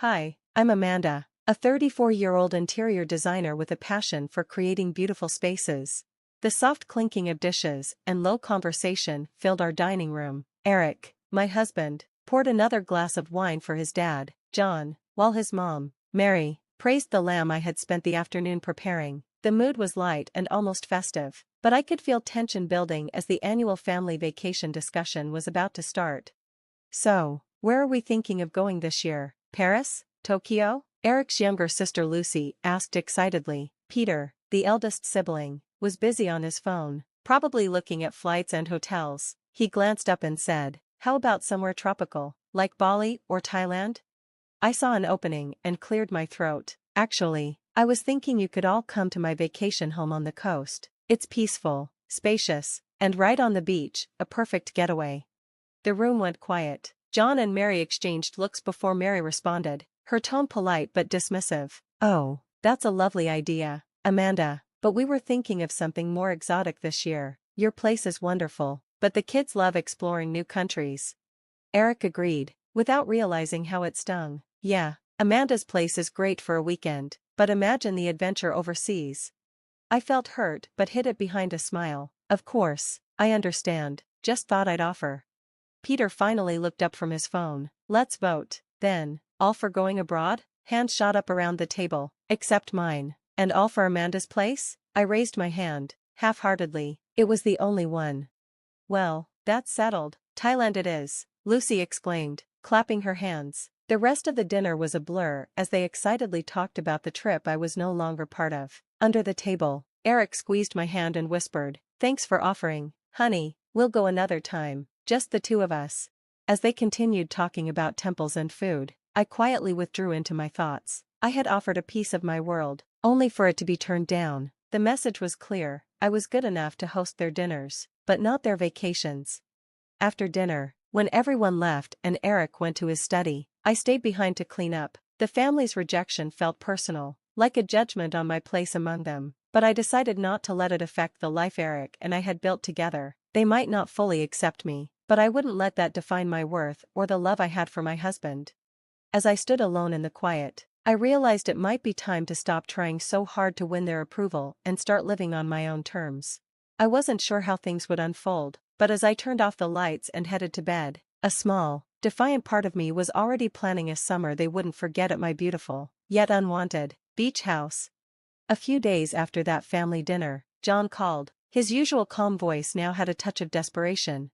Hi, I'm Amanda, a 34-year-old interior designer with a passion for creating beautiful spaces. The soft clinking of dishes and low conversation filled our dining room. Eric, my husband, poured another glass of wine for his dad, John, while his mom, Mary, praised the lamb I had spent the afternoon preparing. The mood was light and almost festive, but I could feel tension building as the annual family vacation discussion was about to start. So, where are we thinking of going this year? Paris? Tokyo? Eric's younger sister Lucy asked excitedly. Peter, the eldest sibling, was busy on his phone, probably looking at flights and hotels. He glanced up and said, "How about somewhere tropical, like Bali or Thailand?" I saw an opening and cleared my throat. Actually, I was thinking you could all come to my vacation home on the coast. It's peaceful, spacious, and right on the beach, a perfect getaway. The room went quiet. John and Mary exchanged looks before Mary responded, her tone polite but dismissive. "Oh, that's a lovely idea, Amanda, but we were thinking of something more exotic this year. Your place is wonderful, but the kids love exploring new countries." Eric agreed, without realizing how it stung. "Yeah, Amanda's place is great for a weekend, but imagine the adventure overseas." I felt hurt but hid it behind a smile. "Of course, I understand, just thought I'd offer." Peter finally looked up from his phone. "Let's vote, then. All for going abroad?" Hands shot up around the table, except mine. "And all for Amanda's place?" I raised my hand, half-heartedly. It was the only one. "Well, that's settled. Thailand it is," Lucy exclaimed, clapping her hands. The rest of the dinner was a blur as they excitedly talked about the trip I was no longer part of. Under the table, Eric squeezed my hand and whispered, "Thanks for offering, honey, we'll go another time. Just the two of us." As they continued talking about temples and food, I quietly withdrew into my thoughts. I had offered a piece of my world, only for it to be turned down. The message was clear: I was good enough to host their dinners, but not their vacations. After dinner, when everyone left and Eric went to his study, I stayed behind to clean up. The family's rejection felt personal, like a judgment on my place among them, but I decided not to let it affect the life Eric and I had built together. They might not fully accept me, but I wouldn't let that define my worth or the love I had for my husband. As I stood alone in the quiet, I realized it might be time to stop trying so hard to win their approval and start living on my own terms. I wasn't sure how things would unfold, but as I turned off the lights and headed to bed, a small, defiant part of me was already planning a summer they wouldn't forget at my beautiful, yet unwanted, beach house. A few days after that family dinner, John called. His usual calm voice now had a touch of desperation.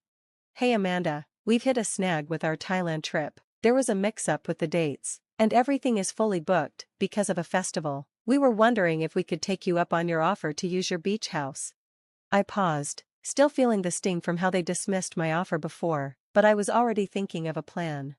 "Hey Amanda, we've hit a snag with our Thailand trip. There was a mix-up with the dates, and everything is fully booked because of a festival. We were wondering if we could take you up on your offer to use your beach house." I paused, still feeling the sting from how they dismissed my offer before, but I was already thinking of a plan.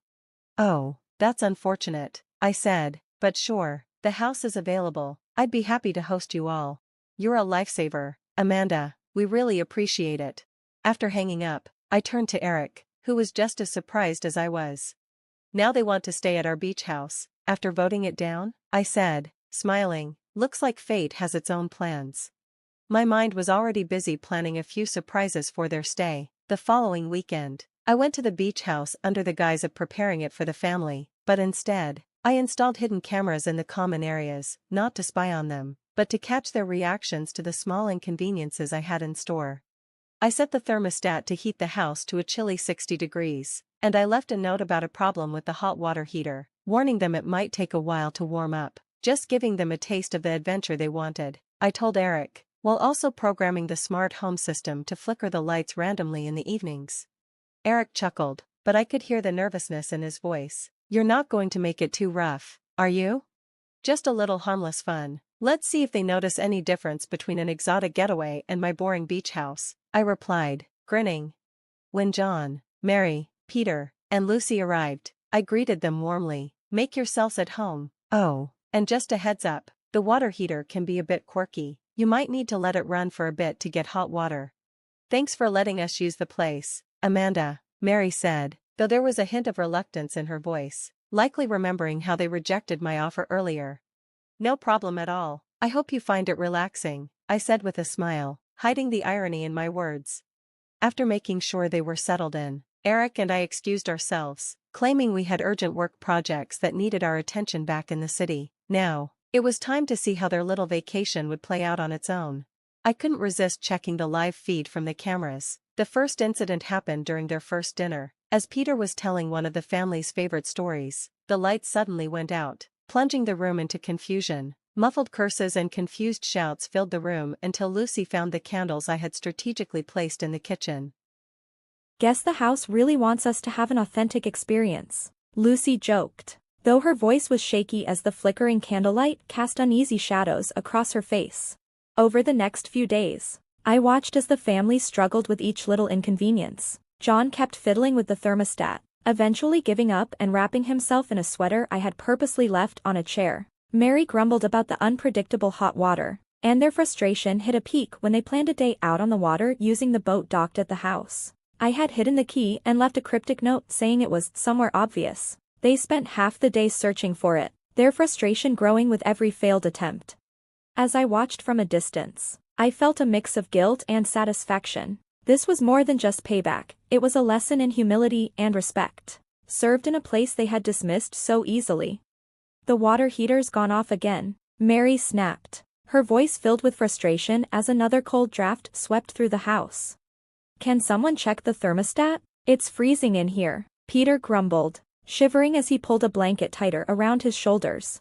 "Oh, that's unfortunate," I said, "but sure, the house is available. I'd be happy to host you all. You're a lifesaver, Amanda, we really appreciate it." After hanging up, I turned to Eric, who was just as surprised as I was. "Now they want to stay at our beach house, after voting it down?" I said, smiling. "Looks like fate has its own plans." My mind was already busy planning a few surprises for their stay. The following weekend, I went to the beach house under the guise of preparing it for the family, but instead, I installed hidden cameras in the common areas, not to spy on them, but to catch their reactions to the small inconveniences I had in store. I set the thermostat to heat the house to a chilly 60 degrees, and I left a note about a problem with the hot water heater, warning them it might take a while to warm up, just giving them a taste of the adventure they wanted. I told Eric, while also programming the smart home system to flicker the lights randomly in the evenings. Eric chuckled, but I could hear the nervousness in his voice. "You're not going to make it too rough, are you? Just a little harmless fun. Let's see if they notice any difference between an exotic getaway and my boring beach house," I replied, grinning. When John, Mary, Peter, and Lucy arrived, I greeted them warmly. "Make yourselves at home. Oh, and just a heads up, the water heater can be a bit quirky. You might need to let it run for a bit to get hot water." "Thanks for letting us use the place, Amanda," Mary said, though there was a hint of reluctance in her voice, likely remembering how they rejected my offer earlier. "No problem at all. I hope you find it relaxing," I said with a smile, hiding the irony in my words. After making sure they were settled in, Eric and I excused ourselves, claiming we had urgent work projects that needed our attention back in the city. Now, it was time to see how their little vacation would play out on its own. I couldn't resist checking the live feed from the cameras. The first incident happened during their first dinner. As Peter was telling one of the family's favorite stories, the lights suddenly went out, plunging the room into confusion. Muffled curses and confused shouts filled the room until Lucy found the candles I had strategically placed in the kitchen. Guess the house really wants us to have an authentic experience, Lucy joked, though her voice was shaky as the flickering candlelight cast uneasy shadows across her face. Over the next few days, I watched as the family struggled with each little inconvenience. John kept fiddling with the thermostat, eventually giving up and wrapping himself in a sweater I had purposely left on a chair. Mary grumbled about the unpredictable hot water, and their frustration hit a peak when they planned a day out on the water using the boat docked at the house. I had hidden the key and left a cryptic note saying it was somewhere obvious. They spent half the day searching for it, their frustration growing with every failed attempt. As I watched from a distance, I felt a mix of guilt and satisfaction. This was more than just payback, it was a lesson in humility and respect, served in a place they had dismissed so easily. The water heater's gone off again, Mary snapped, her voice filled with frustration as another cold draft swept through the house. Can someone check the thermostat? It's freezing in here, Peter grumbled, shivering as he pulled a blanket tighter around his shoulders.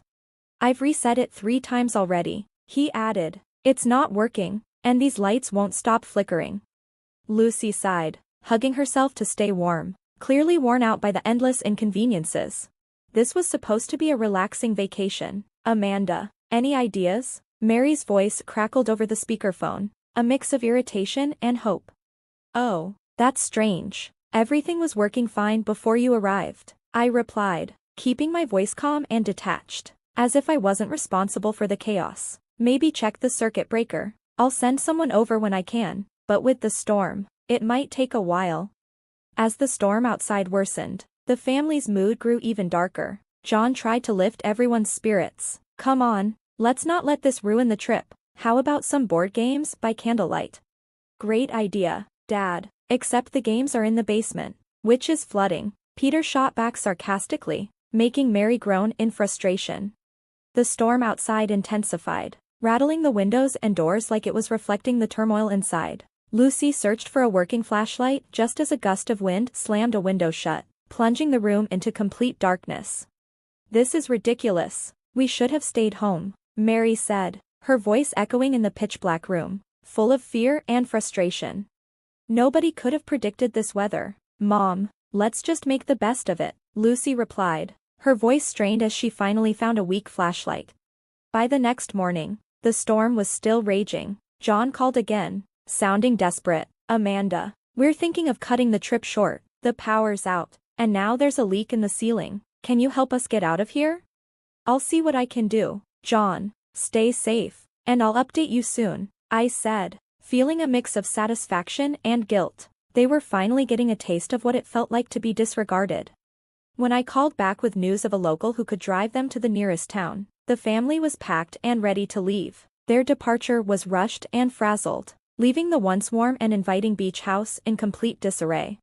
I've reset it 3 times already, he added. It's not working, and these lights won't stop flickering. Lucy sighed, hugging herself to stay warm, clearly worn out by the endless inconveniences. This was supposed to be a relaxing vacation. Amanda, any ideas? Mary's voice crackled over the speakerphone, a mix of irritation and hope. Oh, that's strange. Everything was working fine before you arrived, I replied, keeping my voice calm and detached, as if I wasn't responsible for the chaos. Maybe check the circuit breaker. I'll send someone over when I can, but with the storm, it might take a while. As the storm outside worsened, the family's mood grew even darker. John tried to lift everyone's spirits. Come on, let's not let this ruin the trip. How about some board games by candlelight? Great idea, Dad, except the games are in the basement, which is flooding. Peter shot back sarcastically, making Mary groan in frustration. The storm outside intensified, rattling the windows and doors like it was reflecting the turmoil inside. Lucy searched for a working flashlight just as a gust of wind slammed a window shut, plunging the room into complete darkness. This is ridiculous. We should have stayed home, Mary said, her voice echoing in the pitch-black room, full of fear and frustration. Nobody could have predicted this weather. Mom, let's just make the best of it, Lucy replied, her voice strained as she finally found a weak flashlight. By the next morning, the storm was still raging. John called again, sounding desperate. Amanda, we're thinking of cutting the trip short. The power's out, and now there's a leak in the ceiling. Can you help us get out of here? I'll see what I can do. John, stay safe, and I'll update you soon, I said, feeling a mix of satisfaction and guilt. They were finally getting a taste of what it felt like to be disregarded. When I called back with news of a local who could drive them to the nearest town, the family was packed and ready to leave. Their departure was rushed and frazzled, leaving the once warm and inviting beach house in complete disarray.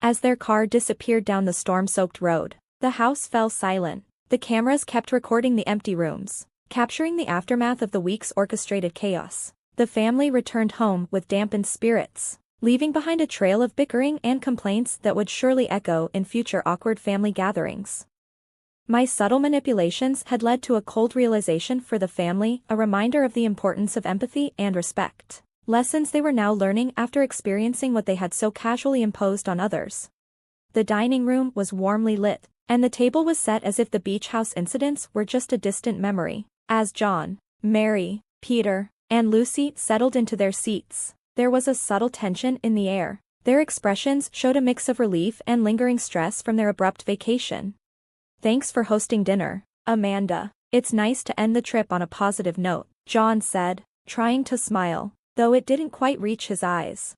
As their car disappeared down the storm-soaked road, the house fell silent. The cameras kept recording the empty rooms, capturing the aftermath of the week's orchestrated chaos. The family returned home with dampened spirits, leaving behind a trail of bickering and complaints that would surely echo in future awkward family gatherings. My subtle manipulations had led to a cold realization for the family, a reminder of the importance of empathy and respect. Lessons they were now learning after experiencing what they had so casually imposed on others. The dining room was warmly lit, and the table was set as if the beach house incidents were just a distant memory. As John, Mary, Peter, and Lucy settled into their seats, there was a subtle tension in the air. Their expressions showed a mix of relief and lingering stress from their abrupt vacation. Thanks for hosting dinner, Amanda. It's nice to end the trip on a positive note, John said, trying to smile, though it didn't quite reach his eyes.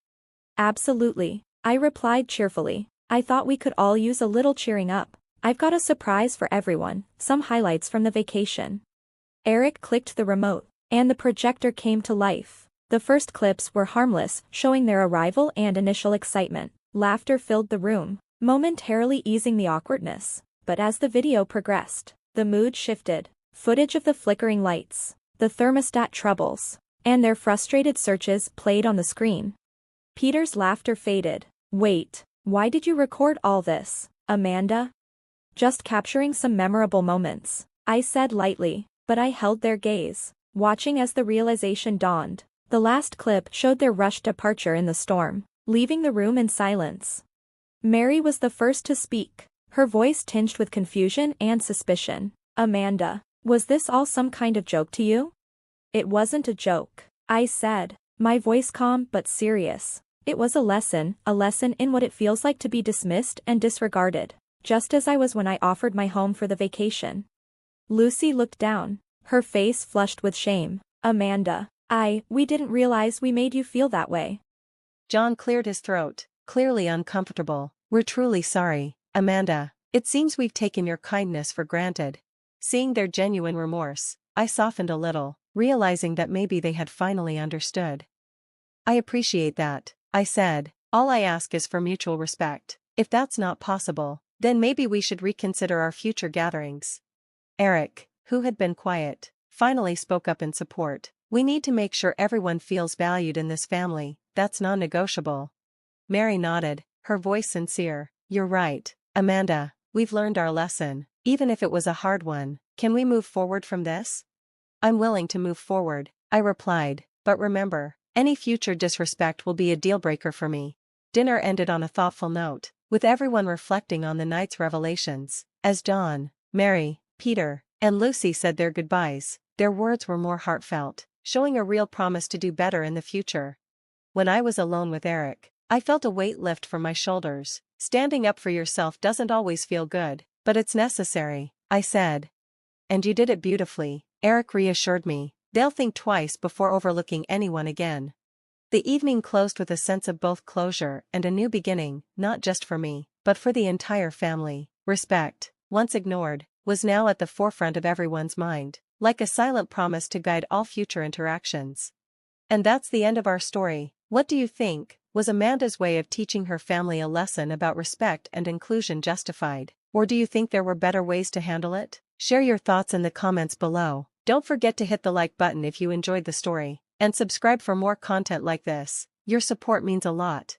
Absolutely, I replied cheerfully. I thought we could all use a little cheering up. I've got a surprise for everyone, some highlights from the vacation. Eric clicked the remote, and the projector came to life. The first clips were harmless, showing their arrival and initial excitement. Laughter filled the room, momentarily easing the awkwardness. But as the video progressed, the mood shifted. Footage of the flickering lights, the thermostat troubles, and their frustrated searches played on the screen. Peter's laughter faded. Wait, why did you record all this, Amanda? Just capturing some memorable moments, I said lightly, but I held their gaze, watching as the realization dawned. The last clip showed their rushed departure in the storm, leaving the room in silence. Mary was the first to speak, her voice tinged with confusion and suspicion. Amanda, was this all some kind of joke to you? It wasn't a joke, I said, my voice calm but serious. It was a lesson in what it feels like to be dismissed and disregarded, just as I was when I offered my home for the vacation. Lucy looked down, her face flushed with shame. Amanda, we didn't realize we made you feel that way. John cleared his throat, clearly uncomfortable. We're truly sorry, Amanda. It seems we've taken your kindness for granted. Seeing their genuine remorse, I softened a little, realizing that maybe they had finally understood. I appreciate that, I said. All I ask is for mutual respect. If that's not possible, then maybe we should reconsider our future gatherings. Eric, who had been quiet, finally spoke up in support. We need to make sure everyone feels valued in this family, that's non-negotiable. Mary nodded, her voice sincere. You're right, Amanda, we've learned our lesson, even if it was a hard one. Can we move forward from this? I'm willing to move forward, I replied, but remember, any future disrespect will be a deal-breaker for me. Dinner ended on a thoughtful note, with everyone reflecting on the night's revelations. As John, Mary, Peter, and Lucy said their goodbyes, their words were more heartfelt, showing a real promise to do better in the future. When I was alone with Eric, I felt a weight lift from my shoulders. Standing up for yourself doesn't always feel good, but it's necessary, I said. And you did it beautifully, Eric reassured me. They'll think twice before overlooking anyone again. The evening closed with a sense of both closure and a new beginning, not just for me, but for the entire family. Respect, once ignored, was now at the forefront of everyone's mind, like a silent promise to guide all future interactions. And that's the end of our story. What do you think? Was Amanda's way of teaching her family a lesson about respect and inclusion justified, or do you think there were better ways to handle it? Share your thoughts in the comments below. Don't forget to hit the like button if you enjoyed the story, and subscribe for more content like this. Your support means a lot.